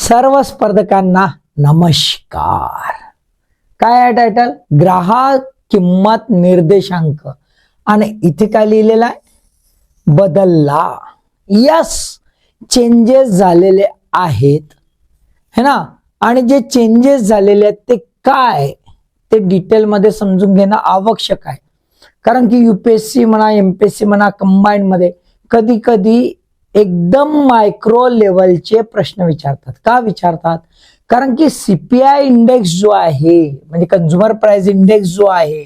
सर्व स्पर्धकांना नमस्कार. काय आहे टायटल? ग्राहक किंमत निर्देशांक. आणि इथे काय लिहिलेलं आहे? बदलला. यस, चेंजेस झालेले आहेत है ना. आणि जे चेंजेस झालेले आहेत ते काय ते डिटेल मध्ये समजून घेणं आवश्यक आहे. कारण की यूपीएससी म्हणा एमपीएससी म्हणा कंबाईन मध्ये कधी कधी एकदम मायक्रो लेवलचे प्रश्न विचारतात. का विचारतात? कारण की सीपीआय इंडेक्स जो आहे म्हणजे कंझ्युमर प्राइस इंडेक्स जो आहे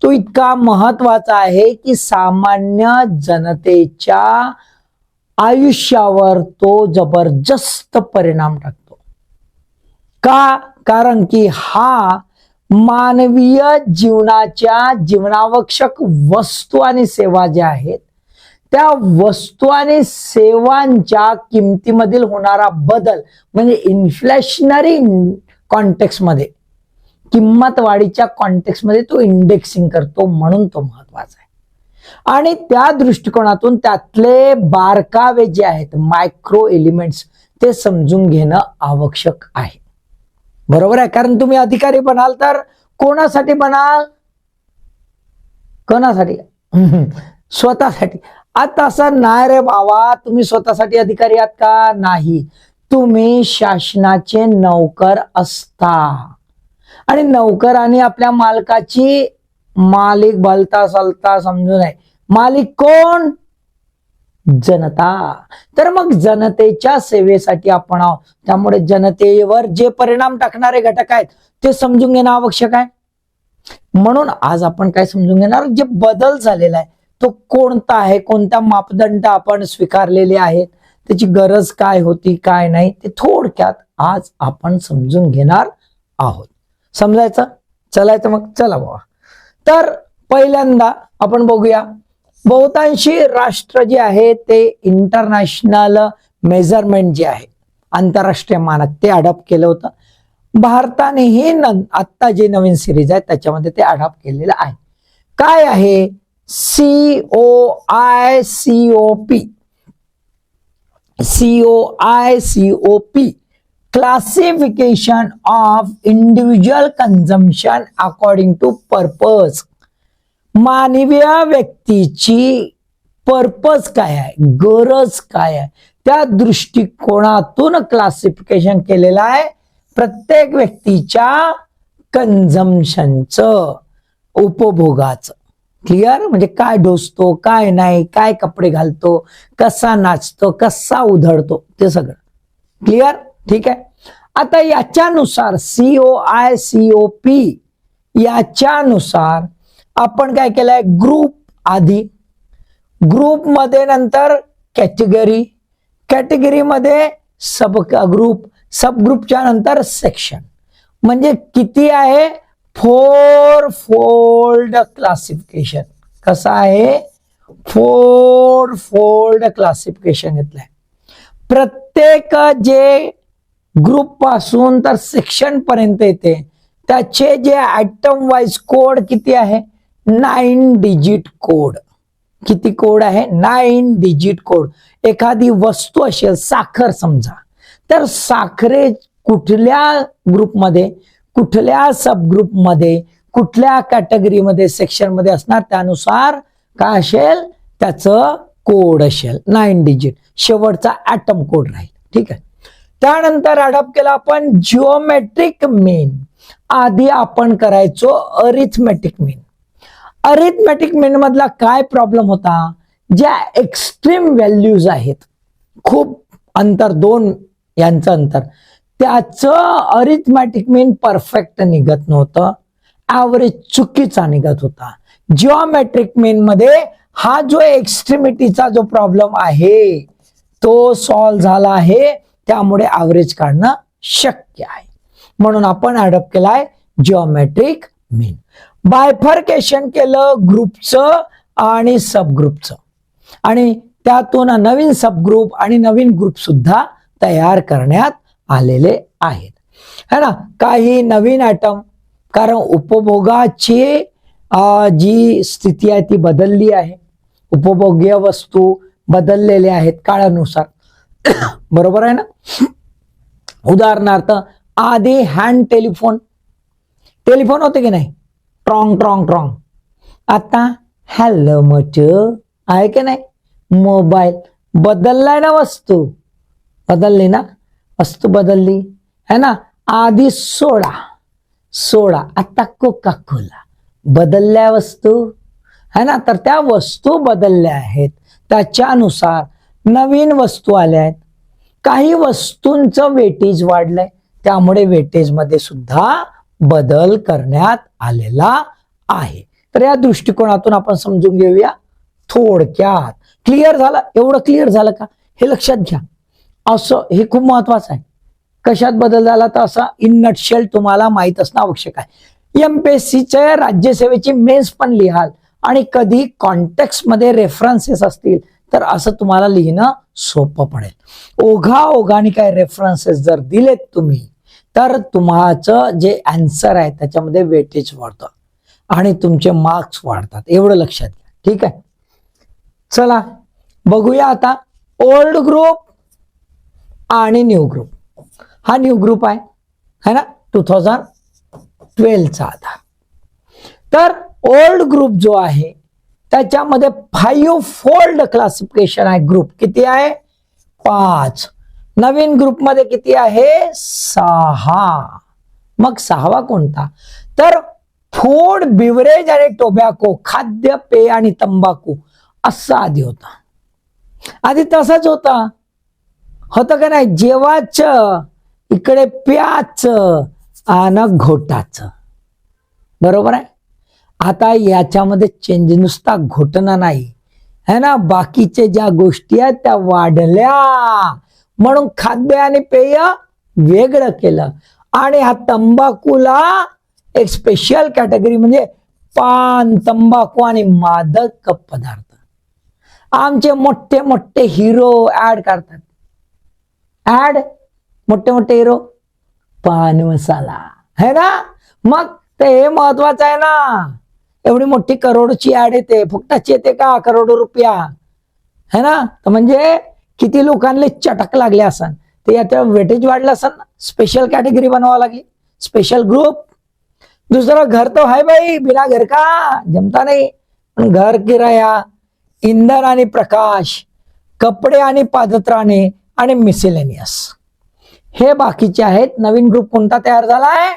तो इतका महत्वाचा आहे की सामान्य जनतेच्या आयुष्यावर तो जबरदस्त परिणाम टाकतो. का? कारण की हा मानवीय जीवनाच्या जीवनावश्यक वस्तू आणि सेवा ज्या आहेत त्या वस्तू आणि सेवांच्या किमतीमधील होणारा बदल म्हणजे इन्फ्लेशनरी कॉन्टेक्स्ट मध्ये, किंमत वाढीच्या कॉन्टेक्स्ट मध्ये तो इंडेक्सिंग करतो, म्हणून तो महत्वाचा आहे. आणि त्या दृष्टिकोनातून त्यातले बारकावे जे आहेत मायक्रो एलिमेंट्स ते समजून घेणं आवश्यक आहे. बरोबर आहे. कारण तुम्ही अधिकारी बनाल तर कोणासाठी बनाल? कोणासाठी? स्वतःसाठी. आता असं नाही रे बाबा, तुम्ही स्वतःसाठी अधिकारी आहात का? नाही, तुम्ही शासनाचे नौकर असता. आणि नौकरांनी आपल्या मालकाची मालिक भलता सलता समजू नये. मालिक कोण? जनता. तर मग जनतेच्या सेवेसाठी आपण आहोत. त्यामुळे जनतेवर जे परिणाम टाकणारे घटक आहेत ते समजून घेणं आवश्यक आहे. म्हणून आज आपण काय समजून घेणार? जे बदल झालेला आहे तो कोणता आहे, कोणत्या मापदंड आपण स्वीकारलेले आहेत, त्याची गरज काय होती काय नाही ते थोडक्यात आज आपण समजून घेणार आहोत. समजायचं? चलायचं मग चला बाबा. तर पहिल्यांदा आपण बघूया, बहुतांशी राष्ट्र जे आहे ते इंटरनॅशनल मेजरमेंट जे आहे आंतरराष्ट्रीय मानक ते अडॉप्ट केलं होतं. भारताने हे आता जे नवीन सिरीज आहे त्याच्यामध्ये ते अडॉप्ट केलेलं आहे. काय आहे? COICOP. Classification of individual consumption according to purpose. मानवीय व्यक्तीची पर्पज काय आहे, गरज काय आहे, त्या दृष्टिकोनातून क्लासिफिकेशन केलेलं आहे प्रत्येक व्यक्तीच्या कन्झम्पशनचं, उपभोगाचं. क्लिअर? म्हणजे काय ढोसतो काय नाही, काय कपडे घालतो, कसा नाचतो, कसा उधळतो, ते सगळं क्लिअर. ठीक आहे. आता याच्यानुसार COICOP याच्यानुसार आपण काय केलंय? ग्रुप आधी, ग्रुप मध्ये नंतर कॅटेगरी, कॅटेगरीमध्ये सब ग्रुप, सब ग्रुपच्या नंतर सेक्शन. म्हणजे किती आहे? 4 फोल्ड क्लासिफिकेशन. कसं आहे? 4 फोल्ड क्लासिफिकेशन घेतलंय. प्रत्येक जे ग्रुप पासून तर सेक्शन पर्यंत येते त्याचे जे आयटम वाईज कोड किती आहे? 9 डिजिट कोड. किती कोड आहे? 9 डिजिट कोड. एखादी वस्तू असेल, साखर समजा, तर साखरे कुठल्या ग्रुपमध्ये, कुठल्या सब ग्रुपमध्ये, कुठल्या कॅटेगरीमध्ये, सेक्शन मध्ये असणार त्यानुसार काय असेल त्याचं कोड असेल 9 डिजिट. शेवटचा ऍटम कोड राहील. ठीक आहे. त्यानंतर अडॉप्ट केला आपण जिओमेट्रिक मीन. आधी आपण करायचो अरिथमेटिक मीन. अरिथमेटिक मीन मधला काय प्रॉब्लेम होता? ज्या एक्स्ट्रीम व्हॅल्यूज आहेत, खूप अंतर, 2 यांचं अंतर, त्याचं अरिथमेटिक मीन परफेक्ट निघत नव्हतं, ऍव्हरेज चुकीचा निघत होता. जिओमेट्रिक मीन मध्ये हा जो एक्स्ट्रीमिटीचा जो प्रॉब्लेम आहे तो सॉल्व्ह झाला आहे, त्यामुळे ऍव्हरेज काढणं शक्य आहे. म्हणून आपण अडॉप्ट केलाय जिओमेट्रिक मीन. बायफर्केशन केलं ग्रुपचं आणि सब ग्रुपचं, आणि त्यातून नवीन सब ग्रुप आणि नवीन ग्रुप सुद्धा तयार करण्यात आलेले आहेत है ना. काही नवीन आयटम, कारण उपभोगाची जी स्थिती आहे ती बदलली आहे, उपभोग्य वस्तू बदललेल्या आहेत काळानुसार. बरोबर आहे ना. उदाहरणार्थ आधी हँड टेलिफोन होते की नाही, ट्रॉंग ट्रॉंग ट्रॉंग. आता हॅलो मच आहे की नाही, मोबाईल. बदललाय ना वस्तू, बदलली ना वस्तू, बदलली है ना. आधी सोडा आता कोका कोला. बदलल्या वस्तू है ना. तर त्या वस्तू बदलल्या आहेत, त्याच्यानुसार नवीन वस्तू आल्या आहेत. काही वस्तूंचं वेटेज वाढलंय, त्यामुळे वेटेज मध्ये सुद्धा बदल करण्यात आलेला आहे. तर या दृष्टिकोनातून आपण समजून घेऊया थोडक्यात. क्लिअर झालं? एवढं क्लिअर झालं का हे लक्षात घ्या. असं हे खूप महत्वाचं आहे. कशात बदल झाला तर असा इन नटशेल तुम्हाला माहित असणं आवश्यक आहे. एमपीएससीच्या राज्यसेवेची मेन्स पण लिहाल आणि कधी कॉन्टेक्स्ट मध्ये रेफरन्सेस असतील तर असं तुम्हाला लिहिणं सोपं पडेल. ओघाने काय रेफरन्सेस जर दिलेत तुम्ही तर तुम्हाचं जे आन्सर आहे त्याच्यामध्ये वेटेज वाढतं आणि तुमचे मार्क्स वाढतात. एवढं लक्षात घ्या. ठीक आहे, चला बघूया आता ओल्ड ग्रुप आणि न्यू ग्रुप. हा न्यू ग्रुप आहे है ना, 2012चा. आता तर ओल्ड ग्रुप जो आहे त्याच्यामध्ये 5 फोल्ड क्लासिफिकेशन आहे. ग्रुप किती आहे? 5. नवीन ग्रुप मध्ये किती आहे? 6. मग 6वा कोणता तर फूड, बिवरेज आणि टोबॅको, खाद्य, पेय आणि तंबाखू असं आधी होता. आधी तसंच होतं का नाही? जेवाच इकडे प्याच आणि घोटाच. बरोबर आहे. आता याच्यामध्ये चेंज, नुसता घोटणं नाही है ना, बाकीचे ज्या गोष्टी आहेत त्या वाढल्या म्हणून खाद्य आणि पेय वेगळं केलं. आणि हा तंबाखूला एक स्पेशल कॅटेगरी म्हणजे पान, तंबाखू आणि मादक पदार्थ. आमचे मोठे मोठे हिरो ऍड करतात. मोठे हिरो पान मसाला है ना. मग ते हे महत्वाचं आहे ना. एवढी मोठी करोडची ऍड येते, फुकटाची येते का? करोडो रुपया है ना. तर म्हणजे किती लोकांना चटक लागले असन, ते याच्या वेटेज वाढलं असन ना. स्पेशल कॅटेगरी बनवावं लागली, स्पेशल ग्रुप. दुसरं घर तो है भाई, बिना घर का जमता नाही. पण घर, किराया, इंधन आणि प्रकाश, कपडे आणि पादत्राणे आणि मिसेलेनियस हे बाकीचे आहेत. नवीन ग्रुप कोणता तयार झालाय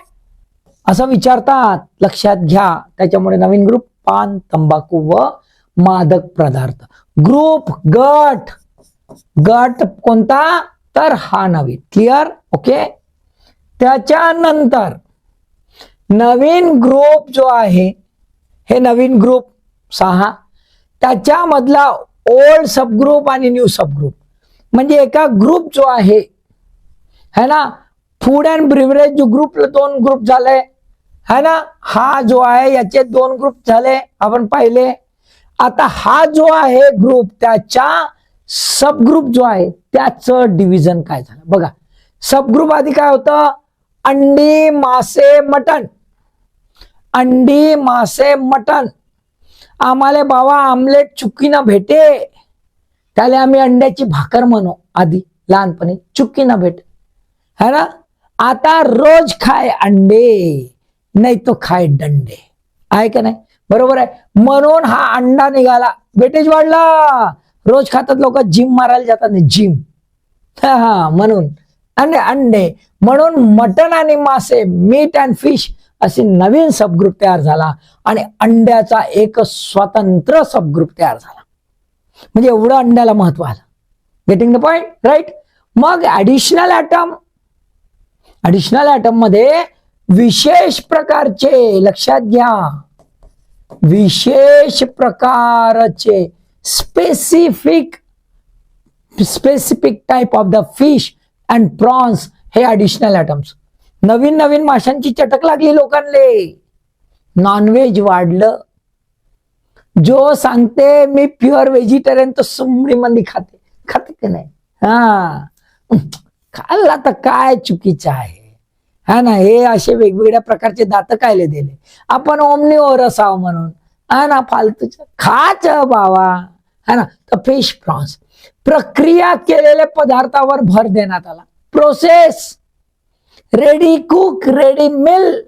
असं विचारतात, लक्षात घ्या. त्याच्यामुळे नवीन ग्रुप पान, तंबाखू व मादक पदार्थ. ग्रुप गट कोणता तर हा नवीन. क्लिअर? ओके. त्याच्यानंतर नवीन ग्रुप जो आहे हे नवीन ग्रुप 6, त्याच्यामधला ओल्ड सबग्रुप आणि न्यू सबग्रुप. म्हणजे एका ग्रुप जो आहे है ना, फूड अँड ब्रिव्हरेज जो ग्रुप, 2 ग्रुप झाले है ना. हा जो आहे याचे 2 ग्रुप झाले, आपण पाहिले. आता हा जो आहे ग्रुप, त्याच्या सबग्रुप जो आहे त्याचं डिव्हिजन काय झालं बघा. सबग्रुप आधी काय होतं? अंडी, मासे, मटण. अंडी, मासे, मटण. आम्हाला बाबा आमलेट चुकी न भेटे, त्याला आम्ही अंड्याची भाकर म्हणू. आधी लहानपणी चुकी न भेटे है ना. आता रोज खाय अंडे, नाही तो खाय डंडे. आहे का नाही? बरोबर आहे. म्हणून हा अंडा निघाला, वेटेज वाढला. रोज खातात लोक, जिम मारायला जातात ना, जिम. हा म्हणून अंडे. म्हणून मटण आणि मासे, मीट अँड फिश असे नवीन सबग्रुप तयार झाला आणि अंड्याचा एक स्वतंत्र सबग्रुप तयार झाला. म्हणजे एवढं अंड्याला महत्व आलं. Getting the point right. मग ऍडिशनल ऍटम मध्ये विशेष प्रकारचे, लक्षात घ्या, विशेष प्रकारचे specific type of the fish and prawns हे ऍडिशनल ऍटम्स. नवीन माशांची चटक लागली लोकांले, नॉनव्हेज वाढलं. जो सांगते मी प्युअर व्हेजिटेरियन तो सुमडी मंदी खाते की नाही. हा खाल्ला तर काय चुकीचं आहे हा ना. हे असे वेगवेगळ्या प्रकारचे दात कायले दिले आपण, ओमनिओरस आहो म्हणून हा ना. फालतूच खाच बाबा है ना. तर फिश, प्रॉन्स प्रक्रिया केलेल्या पदार्थावर भर देण्यात आला. Process ready cook ready mill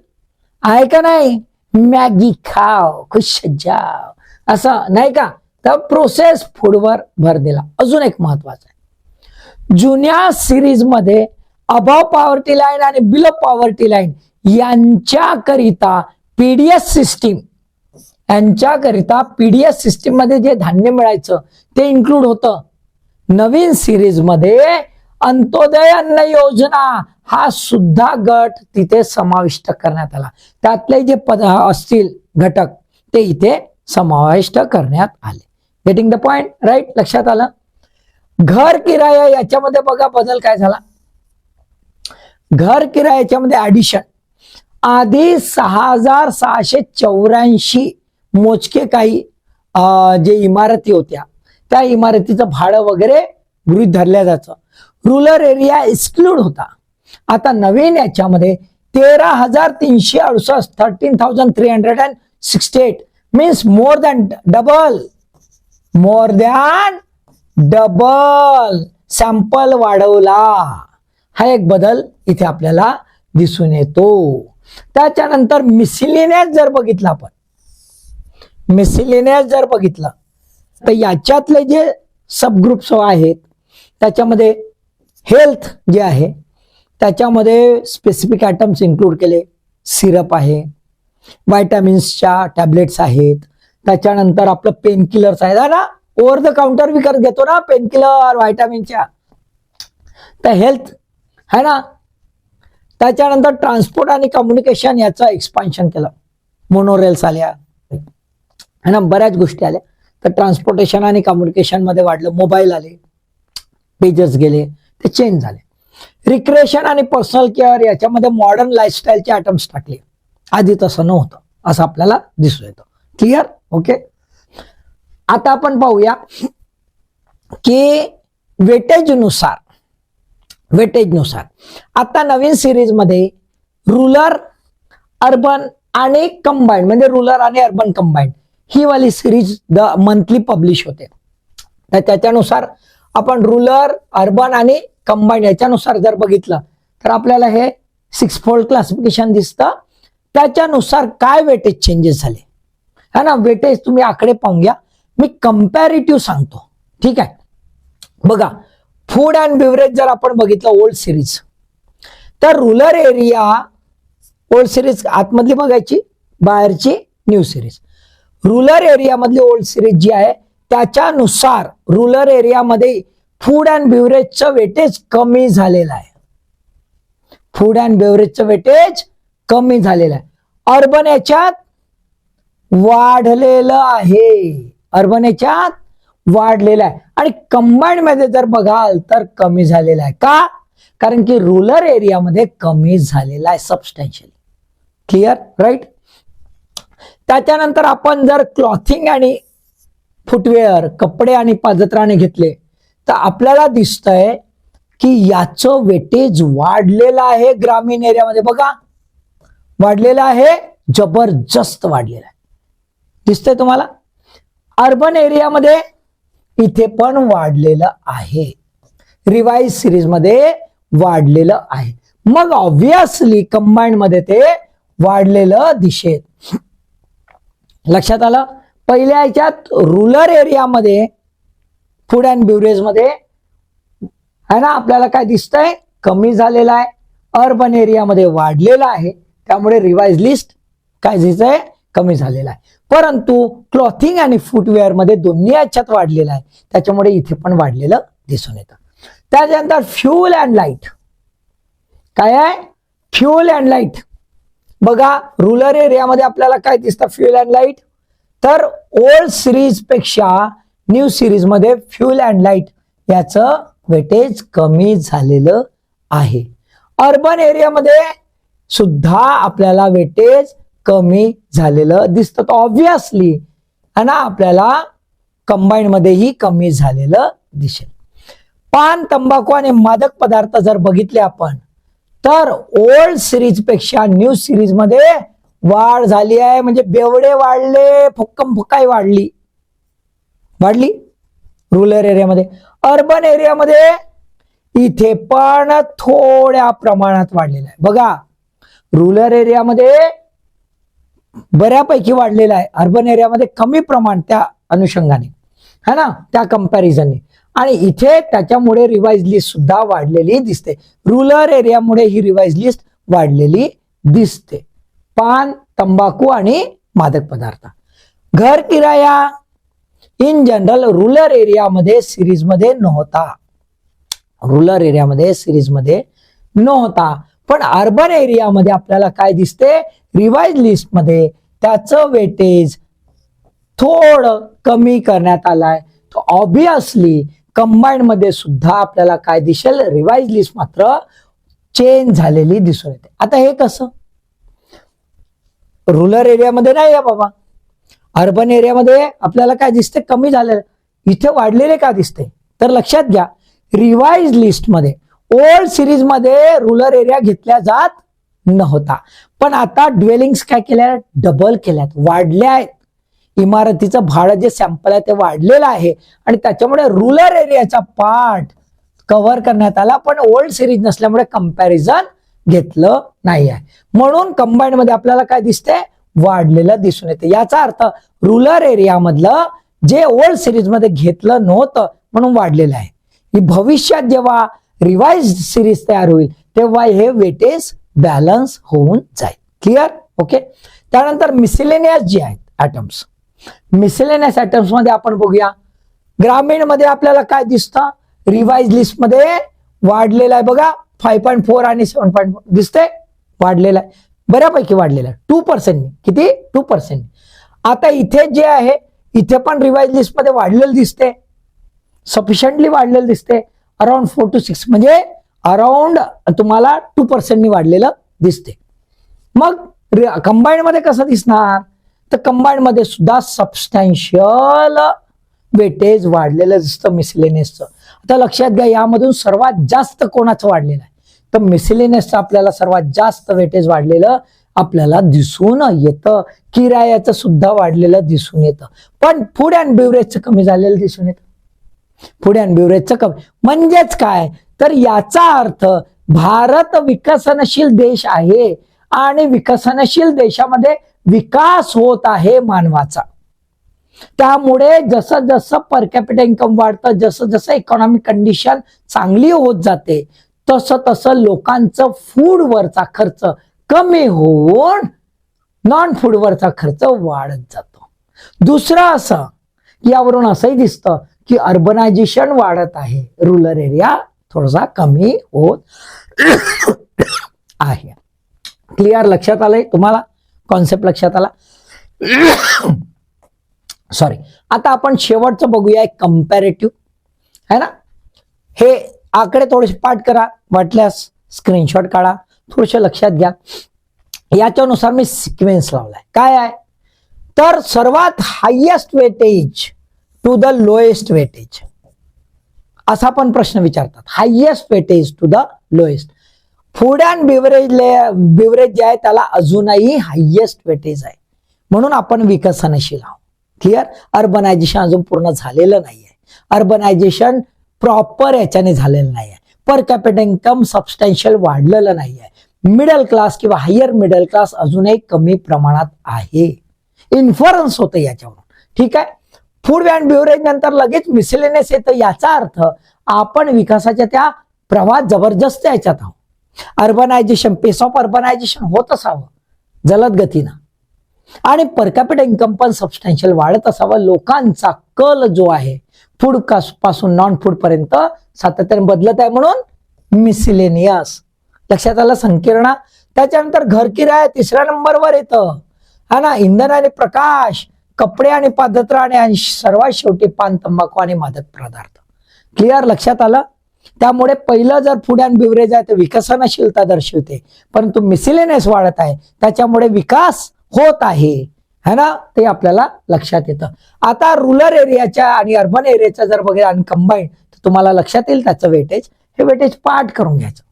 आहे का नाही, मॅगी खाव खुश जाव, असं नाही का. तर प्रोसेस फूडवर भर दिला. अजून एक महत्वाचं आहे, जुन्या सिरीज मध्ये अबव पॉवर्टी लाईन आणि बिलो पॉवर्टी लाईन यांच्याकरिता पीडीएस सिस्टीम, सिस्टीम मध्ये जे धान्य मिळायचं ते इन्क्लूड होतं. नवीन सिरीज मध्ये अंत्योदय अन्न योजना हा सुद्धा गट तिथे समाविष्ट करण्यात आला. त्यातले जे असतील घटक ते इथे समाविष्ट करण्यात आले. Getting the point, right? लक्षात आलं. घर किराया याच्यामध्ये बघा बदल काय झाला. घर किराया याच्यामध्ये ऍडिशन, आधी 6,684 मोजके काही जे इमारती होत्या त्या इमारतीचं भाडं वगैरे गृहीत धरल्या जायचं. रुरल एरिया एक्सक्लूड होता. आता नवीन याच्यामध्ये 13,368 13,368 means more than double sample वाढवला. हा एक बदल इथे आपल्याला दिसून येतो. त्याच्यानंतर मिसलेनियस जर बघितलं आपण, जर बघितलं तर याच्यातले जे सबग्रुप्स आहेत त्याच्यामध्ये हेल्थ जे आहे त्याच्यामध्ये स्पेसिफिक आयटम्स इन्क्लूड केले. सिरप आहे, व्हायटामिन्सच्या टॅबलेट्स आहेत, त्याच्यानंतर आपलं पेन किलर्स आहेत ना, ओव्हर द काउंटर विकत घेतो ना पेन किलर व्हायटामिनच्या, तर हेल्थ है ना. त्याच्यानंतर ट्रान्सपोर्ट आणि कम्युनिकेशन याचं एक्सपान्शन केलं. मोनोरेल्स आल्या है ना, बऱ्याच गोष्टी आल्या. तर ट्रान्सपोर्टेशन आणि कम्युनिकेशन मध्ये वाढलं. मोबाईल आले, पेजर्स गेले, ते चेंज झाले. रिक्रिएशन आणि पर्सनल केअर याच्यामध्ये मॉडर्न लाईफस्टाईलचे आयटम्स टाकले. आधी तसं नव्हतं असं आपल्याला दिसून येतं. क्लिअर? ओके. आता आपण पाहूया की वेटेजनुसार आता नवीन सिरीज मध्ये रुरल, अर्बन आणि कंबाईंड म्हणजे रुरल आणि अर्बन कंबाईंड ही वाली सिरीज मंथली पब्लिश होते. तर त्याच्यानुसार आपण रुरल, अर्बन आणि कंबाईंड याच्यानुसार जर बघितलं तर आपल्याला हे 6 फोल्ड क्लासिफिकेशन दिसतं. त्याच्यानुसार काय वेटेज चेंजेस झाले है ना. वेटेज तुम्ही आकडे पाहून घ्या, मी कंपॅरेटिव्ह सांगतो. ठीक आहे. बघा, फूड अँड बिव्हरेज जर आपण बघितलं ओल्ड सिरीज, तर रुरल एरिया ओल्ड सिरीज आतमधली बघायची, बाहेरची न्यू सिरीज. रुरल एरियामधली ओल्ड सिरीज जी आहे त्याच्यानुसार रुरल एरियामध्ये फूड अँड बिव्हरेजचं वेटेज कमी झालेलं आहे. अर्बन याच्यात वाढलेलं आहे. आणि कंबाईंड मध्ये जर बघाल तर कमी झालेला आहे. का? कारण की रुरल एरियामध्ये कमी झालेला आहे सबस्टॅन्शियली. क्लिअर? राईट. त्याच्यानंतर आपण जर क्लॉथिंग आणि फुटवेअर, कपडे आणि पादत्राणे घेतले तर आपल्याला दिसतंय की याचं वेटेज वाढलेलं आहे. ग्रामीण एरियामध्ये बघा वाढलेलं आहे, जबरदस्त वाढलेलं आहे. दिसतंय तुम्हाला? अर्बन एरियामध्ये इथे पण वाढलेलं आहे. रिवाइज सिरीज मध्ये वाढलेलं आहे. मग ऑब्विसली कंबाईंड मध्ये ते वाढलेलं दिसेल. लक्षात आलं? पहिल्या ह्याच्यात रुरल एरियामध्ये फूड अँड बिव्हरेज मध्ये है ना आपल्याला काय दिसतंय, कमी झालेला आहे. अर्बन एरियामध्ये वाढलेला आहे, त्यामुळे रिवाइज लिस्ट काय दिसतंय, कमी झालेला आहे. परंतु क्लॉथिंग आणि फुटवेअर मध्ये दोन्ही याच्यात वाढलेला आहे, त्याच्यामुळे इथे पण वाढलेलं दिसून येतं. त्याच्यानंतर फ्यूल अँड लाईट काय आहे? फ्यूल अँड लाईट बघा रुरल एरियामध्ये आपल्याला काय दिसतं फ्यूल अँड लाईट, तर ओल्ड सिरीज पेक्षा न्यू सिरीज मध्ये फ्यूल अँड लाईट याचं वेटेज कमी झालेलं आहे. अर्बन एरियामध्ये सुद्धा आपल्याला वेटेज कमी झालेलं दिसतं. तर ऑब्विसली है ना आपल्याला कंबाईंड मध्येही कमी झालेलं दिसेल. पान, तंबाखू आणि मादक पदार्थ जर बघितले आपण तर ओल्ड सिरीज पेक्षा न्यू सिरीज मध्ये वाढ झाली आहे. म्हणजे बेवडे वाढले, फुक्कम फुक्काई वाढली रुरल एरियामध्ये. अर्बन एरियामध्ये इथे पण थोड्या प्रमाणात वाढलेला आहे. बघा, रुरल एरियामध्ये बऱ्यापैकी वाढलेला आहे, अर्बन एरियामध्ये कमी प्रमाण त्या अनुषंगाने, है ना, त्या कंपॅरिझनने. आणि इथे त्याच्यामुळे रिवाइज लिस्ट सुद्धा वाढलेली दिसते. रुरल एरियामुळे ही रिवाइज लिस्ट वाढलेली दिसते. पान, तंबाखू आणि मादक पदार्थ. घर किराया इन जनरल रुरल एरियामध्ये सिरीजमध्ये नव्हता. रुरल एरियामध्ये सिरीजमध्ये नव्हता. पण अर्बन एरियामध्ये आपल्याला काय दिसते, रिवाइज लिस्ट मध्ये त्याचं वेटेज थोडं कमी करण्यात आलाय. तो ऑब्विसली कंबाईंड मध्ये सुद्धा आपल्याला काय दिसेल, रिवाइज लिस्ट मात्र चेंज झालेली दिसून येते. आता हे कसं, रुरल एरियामध्ये नाही आहे बाबा, अर्बन एरियामध्ये आपल्याला काय दिसते, कमी झालेलं, इथे वाढलेले का दिसते. तर लक्षात घ्या, रिवाइज लिस्ट मध्ये ओल्ड सिरीज मध्ये रुरल एरिया घेतल्या जात नव्हता. पण आता ड्वेलिंग्स काय केल्या, डबल केल्यात, वाढल्या आहेत. इमारतीचं भाडं जे सॅम्पल आहे ते वाढलेलं आहे आणि त्याच्यामुळे रुरल एरियाचा पार्ट कव्हर करण्यात आला. पण ओल्ड सिरीज नसल्यामुळे कंपॅरिझन घेतलं नाही आहे. म्हणून कंबाईंड मध्ये आपल्याला काय दिसते, वाढलेलं दिसून येते. याचा अर्थ रुरल एरिया मधलं जे ओल्ड सिरीज मध्ये घेतलं नव्हतं म्हणून वाढलेलं आहे. ही भविष्यात जेव्हा रिवाइज सिरीज तयार होईल तेव्हा हे वेटेज बॅलन्स होऊन जाईल. Clear, okay. त्यानंतर मिसलेनियस जे आहेत ऍटम्स, मिसलेनियस ऍटम्स मध्ये आपण बघूया. ग्रामीण मध्ये आपल्याला काय दिसतं, रिवाइज लिस्ट मध्ये वाढलेला आहे. बघा, 5.4 आणि 7.4 दिसते, वाढलेला आहे, बऱ्यापैकी वाढलेला आहे, 2%. किती, 2%. आता इथे जे आहे, इथे पण रिवाइज लिस्ट मध्ये वाढलेलं दिसते, सफिशियंटली वाढलेलं दिसते, अराउंड 4 to 6, म्हणजे अराउंड तुम्हाला 2% वाढलेलं दिसते. मग कंबाईंड मध्ये कसं दिसणार, तर कंबाईंड मध्ये सुद्धा सबस्टॅन्शियल वेटेज वाढलेलं दिसतं मिसलेनियसचं. आता लक्षात घ्या, यामधून सर्वात जास्त कोणाचं वाढलेलं आहे, तर मिसलेनियसचं आपल्याला सर्वात जास्त वेटेज वाढलेलं आपल्याला दिसून येतं. किरायाचं सुद्धा वाढलेलं दिसून येतं. पण फूड अँड बिव्हरेजचं कमी झालेलं दिसून येतं. फूड अँड बिव्हरेजचं कमी म्हणजेच काय, तर याचा अर्थ भारत विकसनशील देश आहे आणि विकसनशील देशामध्ये विकास होत आहे मानवाचा. त्यामुळे जसं जसं पर कॅपिटा इन्कम वाढतं, जसं जसं इकॉनॉमिक कंडिशन चांगली होत जाते, तसं तसं लोकांचं फूडवरचा खर्च कमी होऊन नॉन फूडवरचा खर्च वाढत जातो. दुसरं असं, यावरून असंही दिसतं की अर्बनायझेशन वाढत आहे, रुरल एरिया थोडासा कमी होत आहे. क्लिअर, लक्षात आलंय तुम्हाला, कॉन्सेप्ट लक्षात आला. सॉरी, आता आपण शेवटचं बघूया, एक कंपॅरेटिव्ह है ना. हे आकडे थोडेसे पाठ करा, वाटल्यास स्क्रीनशॉट काढा, थोडेसे लक्षात घ्या. याच्यानुसार मी सिक्वेन्स लावलाय. काय आहे, तर सर्वात highest weightage to the lowest weightage, असा पण प्रश्न विचारतात. Highest weightage to the lowest. Food and beverage जे आहे त्याला अजूनही हायेस्ट वेटेज आहे, म्हणून आपण विकसनशील आहोत. क्लिअर, अर्बनायझेशन अजून पूर्ण झालेलं नाहीये. अर्बनायझेशन प्रॉपर याच्याने झालेलं नाहीये. पर कॅपिटा इन्कम सबस्टॅन्शियल वाढलेलं नाहीये. मिडल क्लास किंवा हायर मिडल क्लास अजूनही कमी प्रमाणात आहे. इन्फरन्स होतं याच्यावरून. ठीक आहे. फूड अँड बिव्हरेज नंतर लगेच मिसलेनियस येतं. याचा अर्थ आपण विकासाच्या त्या प्रवाहात जबरदस्त याच्यात आहोत. अर्बनायझेशन, पेस ऑफ अर्बनायझेशन होत असावं जलद गतीनं आणि पर कॅपिटा इन्कम पण सबस्टॅन्शियल वाढत असावं. लोकांचा कल जो आहे फूड पासून नॉन फूड पर्यंत सातत्याने बदलत आहे, म्हणून मिसलेनियस. लक्षात आलं संकीर्ण. त्याच्यानंतर घर किराया तिसऱ्या नंबरवर येतं, हा ना. इंधन आणि प्रकाश, कपडे आणि पादत्राणे आणि सर्वात शेवटी पान, तंबाखू आणि मादक पदार्थ. क्लिअर, लक्षात आलं. त्यामुळे पहिलं जर फूड अँड बिव्हरेज आहे तर विकसनशीलता दर्शवते, परंतु मिसलेनियस वाढत आहे त्याच्यामुळे विकास होत आहे, है ना, ते आपल्याला लक्षात येतं. आता रुरल एरियाच्या आणि अर्बन एरियाच्या जर बघितलं आणि कंबाईंड तर तुम्हाला लक्षात येईल त्याचं वेटेज. हे वेटेज पाठ करून घ्यायचं.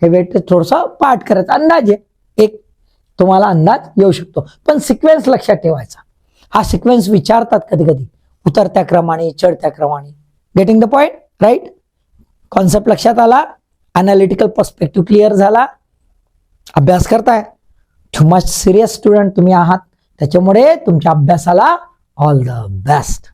हे वेटेज थोडंसं पाठ करायचं, अंदाजे एक तुम्हाला अंदाज येऊ शकतो. पण सिक्वेन्स लक्षात ठेवायचा. हा सिक्वेन्स विचारतात कधी कधी, उतरत्या क्रमाने चढत्या क्रमाने. Getting the point, right. Concept लक्षात आला. अनालिटिकल पर्स्पेक्टिव्ह क्लिअर झाला, अभ्यास करताय, टू मच सिरियस स्टुडंट तुम्ही आहात, त्याच्यामुळे तुमच्या अभ्यासाला ऑल द बेस्ट.